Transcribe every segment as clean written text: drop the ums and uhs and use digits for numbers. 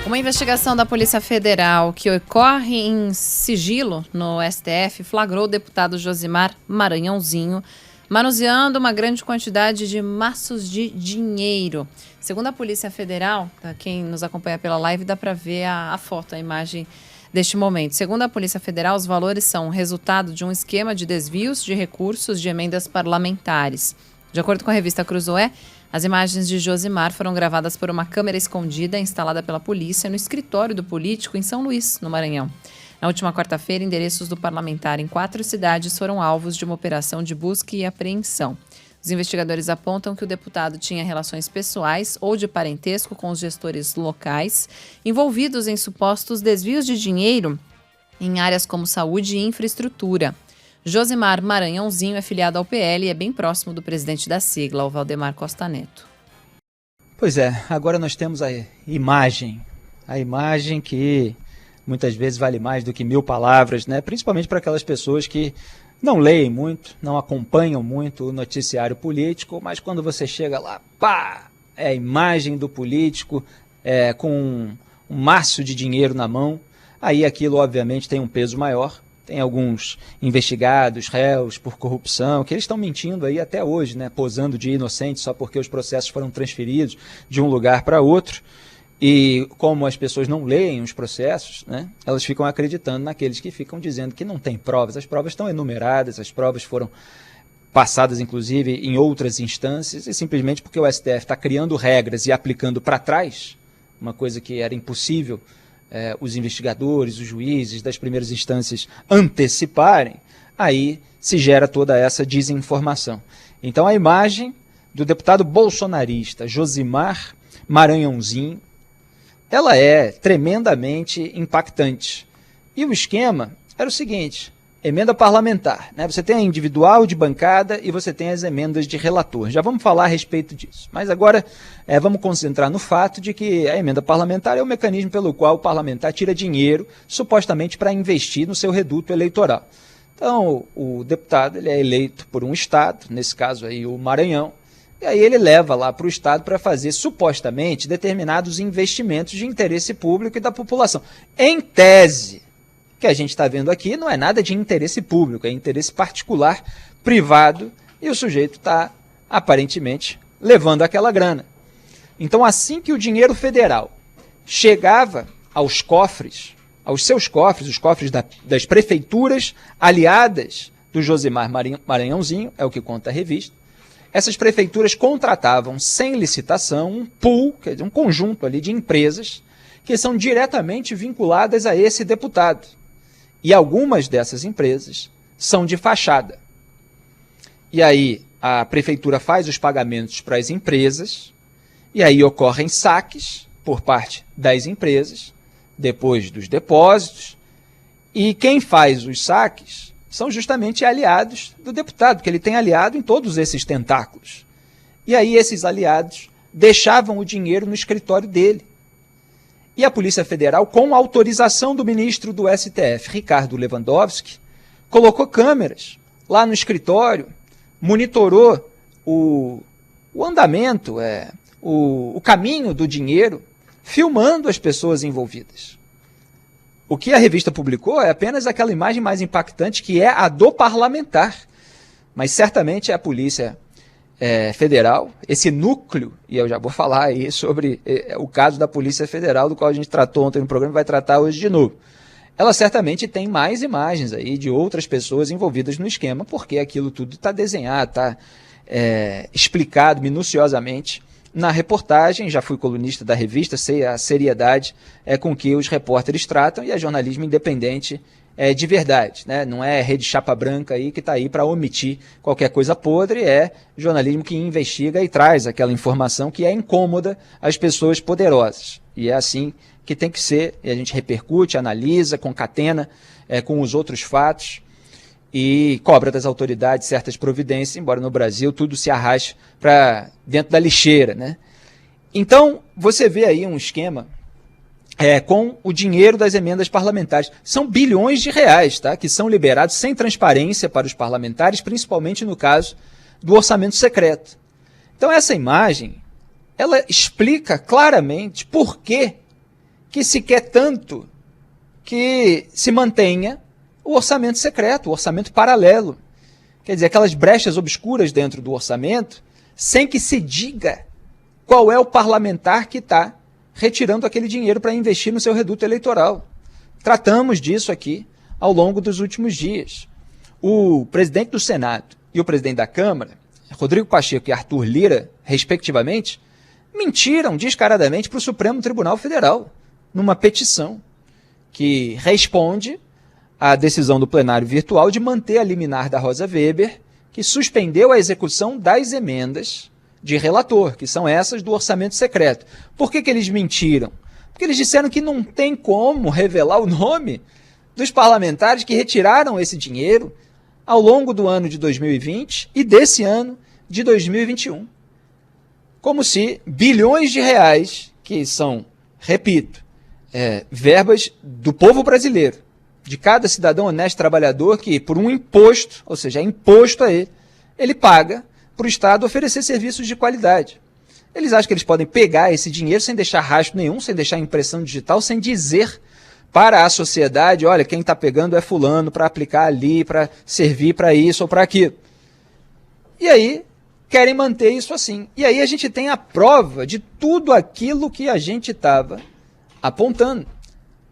Uma investigação da Polícia Federal que ocorre em sigilo no STF flagrou o deputado Josimar Maranhãozinho manuseando uma grande quantidade de maços de dinheiro. Segundo a Polícia Federal, quem nos acompanha pela live dá para ver a foto, a imagem deste momento. Segundo a Polícia Federal, os valores são resultado de um esquema de desvios de recursos de emendas parlamentares. De acordo com a revista Cruzoé, as imagens de Josimar foram gravadas por uma câmera escondida instalada pela polícia no escritório do político em São Luís, no Maranhão. Na última quarta-feira, endereços do parlamentar em 4 cidades foram alvos de uma operação de busca e apreensão. Os investigadores apontam que o deputado tinha relações pessoais ou de parentesco com os gestores locais envolvidos em supostos desvios de dinheiro em áreas como saúde e infraestrutura. Josimar Maranhãozinho é filiado ao PL e é bem próximo do presidente da sigla, o Valdemar Costa Neto. Pois é, agora nós temos a imagem que muitas vezes vale mais do que 1000 palavras, né? Principalmente para aquelas pessoas que não leem muito, não acompanham muito o noticiário político, mas quando você chega lá, pá, é a imagem do político com um maço de dinheiro na mão, aí aquilo obviamente tem um peso maior. Tem alguns investigados, réus por corrupção, que eles estão mentindo aí até hoje, né? Posando de inocentes só porque os processos foram transferidos de um lugar para outro. E como as pessoas não leem os processos, né? Elas ficam acreditando naqueles que ficam dizendo que não tem provas. As provas estão enumeradas, as provas foram passadas, inclusive, em outras instâncias, e simplesmente porque o STF está criando regras e aplicando para trás, uma coisa que era impossível os investigadores, os juízes das primeiras instâncias anteciparem, aí se gera toda essa desinformação. Então a imagem do deputado bolsonarista Josimar Maranhãozinho, ela é tremendamente impactante. E o esquema era o seguinte: emenda parlamentar, né? Você tem a individual de bancada e você tem as emendas de relator. Já vamos falar a respeito disso. Mas agora vamos concentrar no fato de que a emenda parlamentar é o mecanismo pelo qual o parlamentar tira dinheiro, supostamente para investir no seu reduto eleitoral. Então, o deputado ele é eleito por um estado, nesse caso aí o Maranhão, e aí ele leva lá para o estado para fazer, supostamente, determinados investimentos de interesse público e da população. Em tese, o que a gente está vendo aqui não é nada de interesse público, é interesse particular, privado, e o sujeito está, aparentemente, levando aquela grana. Então, assim que o dinheiro federal chegava aos cofres, aos seus cofres, os cofres das prefeituras aliadas do Josimar Maranhãozinho, é o que conta a revista, essas prefeituras contratavam, sem licitação, um pool, quer dizer, um conjunto ali de empresas que são diretamente vinculadas a esse deputado. E algumas dessas empresas são de fachada. E aí a prefeitura faz os pagamentos para as empresas, e aí ocorrem saques por parte das empresas, depois dos depósitos, e quem faz os saques são justamente aliados do deputado, que ele tem aliado em todos esses tentáculos. E aí esses aliados deixavam o dinheiro no escritório dele. E a Polícia Federal, com autorização do ministro do STF, Ricardo Lewandowski, colocou câmeras lá no escritório, monitorou o andamento, o caminho do dinheiro, filmando as pessoas envolvidas. O que a revista publicou é apenas aquela imagem mais impactante, que é a do parlamentar. Mas certamente a Polícia Federal, esse núcleo, e eu já vou falar aí sobre o caso da Polícia Federal, do qual a gente tratou ontem no programa e vai tratar hoje de novo. Ela certamente tem mais imagens aí de outras pessoas envolvidas no esquema, porque aquilo tudo está desenhado, está explicado minuciosamente na reportagem. Já fui colunista da revista, sei a seriedade com que os repórteres tratam, e é jornalismo independente de verdade, né? Não é rede chapa branca aí que está aí para omitir qualquer coisa podre, é jornalismo que investiga e traz aquela informação que é incômoda às pessoas poderosas. E é assim que tem que ser, e a gente repercute, analisa, concatena com os outros fatos e cobra das autoridades certas providências, embora no Brasil tudo se arraste para dentro da lixeira, né? Então, você vê aí um esquema com o dinheiro das emendas parlamentares. São bilhões de reais, tá, que são liberados sem transparência para os parlamentares, principalmente no caso do orçamento secreto. Então essa imagem, ela explica claramente por que que se quer tanto que se mantenha o orçamento secreto, o orçamento paralelo. Quer dizer, aquelas brechas obscuras dentro do orçamento, sem que se diga qual é o parlamentar que está retirando aquele dinheiro para investir no seu reduto eleitoral. Tratamos disso aqui ao longo dos últimos dias. O presidente do Senado e o presidente da Câmara, Rodrigo Pacheco e Arthur Lira, respectivamente, mentiram descaradamente para o Supremo Tribunal Federal, numa petição que responde à decisão do plenário virtual de manter a liminar da Rosa Weber, que suspendeu a execução das emendas de relator, que são essas do orçamento secreto. Por que eles mentiram? Porque eles disseram que não tem como revelar o nome dos parlamentares que retiraram esse dinheiro ao longo do ano de 2020 e desse ano de 2021. Como se bilhões de reais, que são, repito, verbas do povo brasileiro, de cada cidadão honesto trabalhador que, por um imposto, ou seja, é imposto a ele paga para o Estado oferecer serviços de qualidade. Eles acham que eles podem pegar esse dinheiro sem deixar rastro nenhum, sem deixar impressão digital, sem dizer para a sociedade, olha, quem está pegando é fulano para aplicar ali, para servir para isso ou para aquilo. E aí, querem manter isso assim. E aí a gente tem a prova de tudo aquilo que a gente estava apontando,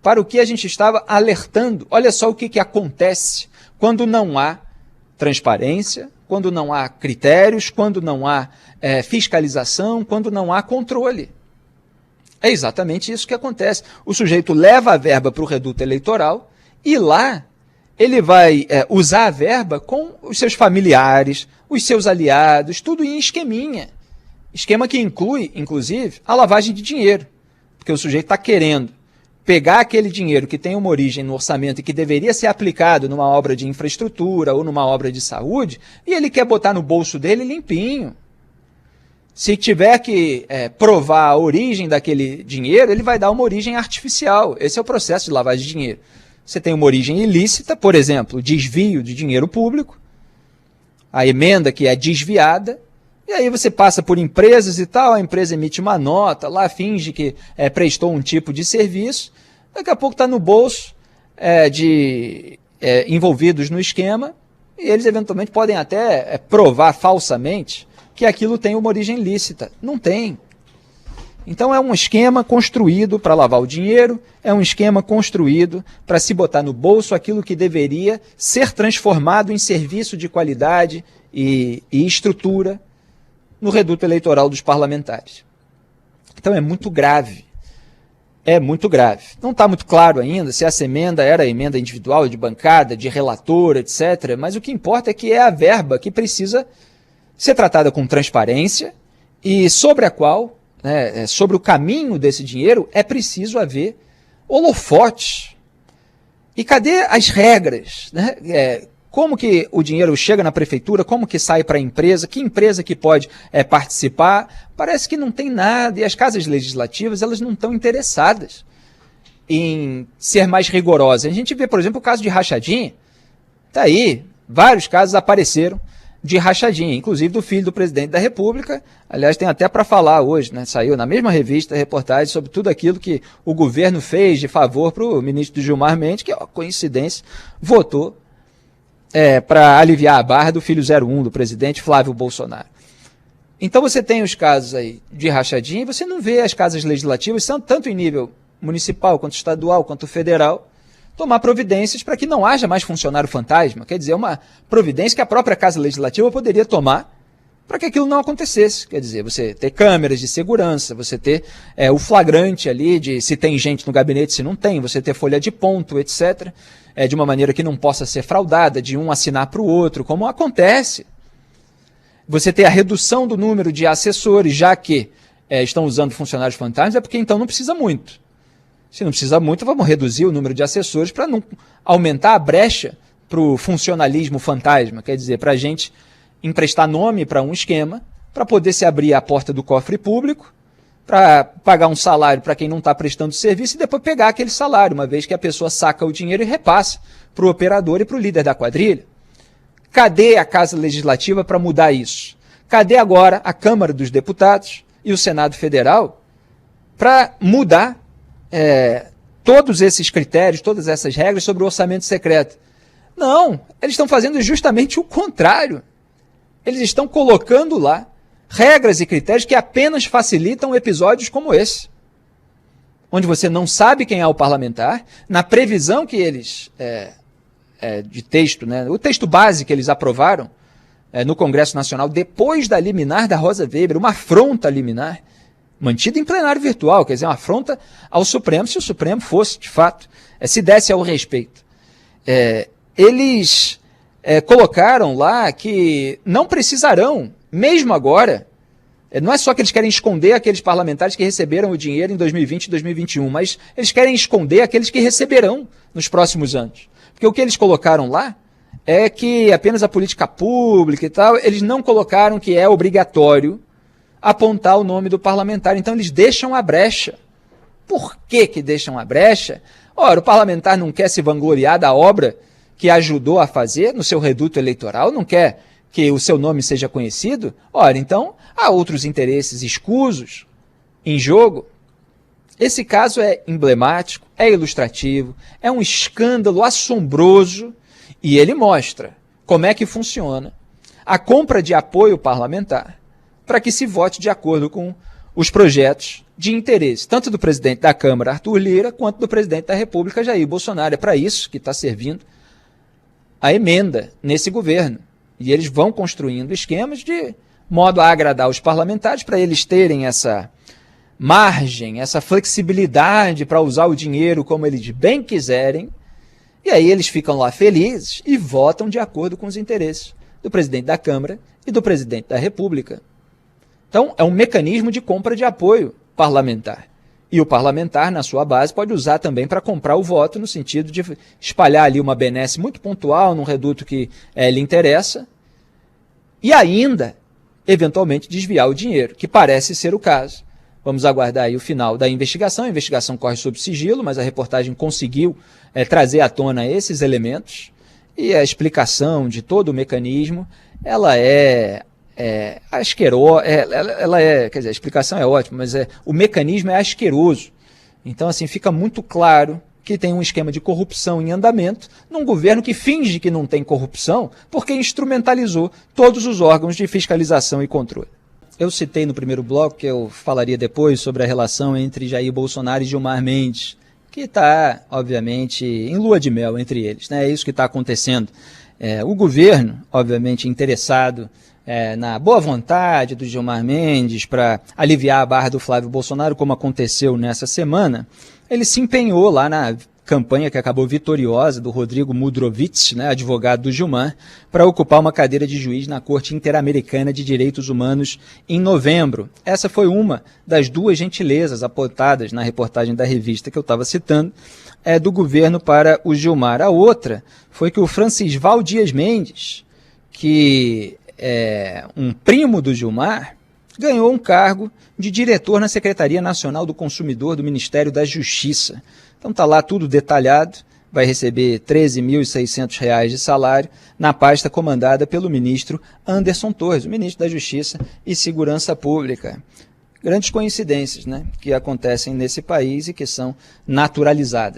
para o que a gente estava alertando. Olha só o que acontece quando não há transparência, quando não há critérios, quando não há fiscalização, quando não há controle. É exatamente isso que acontece. O sujeito leva a verba para o reduto eleitoral e lá ele vai usar a verba com os seus familiares, os seus aliados, tudo em esqueminha. Esquema que inclui, inclusive, a lavagem de dinheiro. Porque o sujeito está querendo pegar aquele dinheiro que tem uma origem no orçamento e que deveria ser aplicado numa obra de infraestrutura ou numa obra de saúde, e ele quer botar no bolso dele limpinho. Se tiver que provar a origem daquele dinheiro, ele vai dar uma origem artificial. Esse é o processo de lavagem de dinheiro. Você tem uma origem ilícita, por exemplo, desvio de dinheiro público, a emenda que é desviada, e aí você passa por empresas e tal, a empresa emite uma nota, lá finge que prestou um tipo de serviço, daqui a pouco está no bolso de envolvidos no esquema, e eles eventualmente podem até provar falsamente que aquilo tem uma origem lícita. Não tem. Então é um esquema construído para lavar o dinheiro, é um esquema construído para se botar no bolso aquilo que deveria ser transformado em serviço de qualidade e estrutura no reduto eleitoral dos parlamentares. Então é muito grave. É muito grave. Não está muito claro ainda se essa emenda era emenda individual, de bancada, de relator, etc. Mas o que importa é que é a verba que precisa ser tratada com transparência e sobre a qual, sobre o caminho desse dinheiro, é preciso haver holofotes. E cadê as regras? Como que o dinheiro chega na prefeitura, como que sai para a empresa, que empresa que pode participar? Parece que não tem nada, e as casas legislativas elas não estão interessadas em ser mais rigorosas. A gente vê, por exemplo, o caso de rachadinha, está aí, vários casos apareceram de rachadinha, inclusive do filho do presidente da República, aliás, tem até para falar hoje, saiu na mesma revista reportagem sobre tudo aquilo que o governo fez de favor para o ministro Gilmar Mendes, que, coincidência, votou para aliviar a barra do filho 01 do presidente Flávio Bolsonaro. Então você tem os casos aí de rachadinha e você não vê as casas legislativas, tanto em nível municipal, quanto estadual, quanto federal, tomar providências para que não haja mais funcionário fantasma. Quer dizer, uma providência que a própria Casa Legislativa poderia tomar para que aquilo não acontecesse. Quer dizer, você ter câmeras de segurança, você ter o flagrante ali de se tem gente no gabinete, se não tem, você ter folha de ponto, etc., de uma maneira que não possa ser fraudada, de um assinar para o outro, como acontece. Você ter a redução do número de assessores, já que estão usando funcionários fantasmas, é porque então não precisa muito. Se não precisa muito, vamos reduzir o número de assessores para não aumentar a brecha para o funcionalismo fantasma, quer dizer, para a gente emprestar nome para um esquema, para poder se abrir a porta do cofre público, para pagar um salário para quem não está prestando serviço e depois pegar aquele salário, uma vez que a pessoa saca o dinheiro e repassa para o operador e para o líder da quadrilha. Cadê a Casa Legislativa para mudar isso? Cadê agora a Câmara dos Deputados e o Senado Federal para mudar todos esses critérios, todas essas regras sobre o orçamento secreto. Não, eles estão fazendo justamente o contrário. Eles estão colocando lá regras e critérios que apenas facilitam episódios como esse, onde você não sabe quem é o parlamentar, na previsão que eles, de texto, né, o texto base que eles aprovaram no Congresso Nacional, depois da liminar da Rosa Weber, uma afronta liminar, mantida em plenário virtual, quer dizer, uma afronta ao Supremo, se o Supremo fosse, de fato, se desse ao respeito. Eles colocaram lá que não precisarão, mesmo agora, não é só que eles querem esconder aqueles parlamentares que receberam o dinheiro em 2020 e 2021, mas eles querem esconder aqueles que receberão nos próximos anos. Porque o que eles colocaram lá é que apenas a política pública e tal, eles não colocaram que é obrigatório apontar o nome do parlamentar. Então eles deixam a brecha. Por que deixam a brecha? Ora, o parlamentar não quer se vangloriar da obra que ajudou a fazer no seu reduto eleitoral, não quer que o seu nome seja conhecido. Ora, então há outros interesses escusos em jogo. Esse caso é emblemático, é ilustrativo, é um escândalo assombroso e ele mostra como é que funciona a compra de apoio parlamentar para que se vote de acordo com os projetos de interesse, tanto do presidente da Câmara, Arthur Lira, quanto do presidente da República, Jair Bolsonaro. É para isso que está servindo a emenda nesse governo. E eles vão construindo esquemas de modo a agradar os parlamentares, para eles terem essa margem, essa flexibilidade para usar o dinheiro como eles bem quiserem, e aí eles ficam lá felizes e votam de acordo com os interesses do presidente da Câmara e do presidente da República. Então, é um mecanismo de compra de apoio parlamentar. E o parlamentar, na sua base, pode usar também para comprar o voto, no sentido de espalhar ali uma benesse muito pontual num reduto que lhe interessa, e ainda, eventualmente, desviar o dinheiro, que parece ser o caso. Vamos aguardar aí o final da investigação. A investigação corre sob sigilo, mas a reportagem conseguiu trazer à tona esses elementos, e a explicação de todo o mecanismo, ela asquerosa, quer dizer, a explicação é ótima, mas o mecanismo é asqueroso. Então, assim, fica muito claro que tem um esquema de corrupção em andamento num governo que finge que não tem corrupção porque instrumentalizou todos os órgãos de fiscalização e controle. Eu citei no primeiro bloco, que eu falaria depois, sobre a relação entre Jair Bolsonaro e Gilmar Mendes, que está, obviamente, em lua de mel entre eles, né? É isso que está acontecendo. O governo, obviamente, interessado na boa vontade do Gilmar Mendes para aliviar a barra do Flávio Bolsonaro, como aconteceu nessa semana, ele se empenhou lá na campanha que acabou vitoriosa do Rodrigo Mudrovitz, né, advogado do Gilmar, para ocupar uma cadeira de juiz na Corte Interamericana de Direitos Humanos em novembro. Essa foi uma das duas gentilezas apontadas na reportagem da revista que eu estava citando, do governo para o Gilmar. A outra foi que o Francisval Dias Mendes, que um primo do Gilmar, ganhou um cargo de diretor na Secretaria Nacional do Consumidor do Ministério da Justiça. Então está lá tudo detalhado, vai receber R$ 13.600 de salário na pasta comandada pelo ministro Anderson Torres, o ministro da Justiça e Segurança Pública. Grandes coincidências, né, que acontecem nesse país e que são naturalizadas.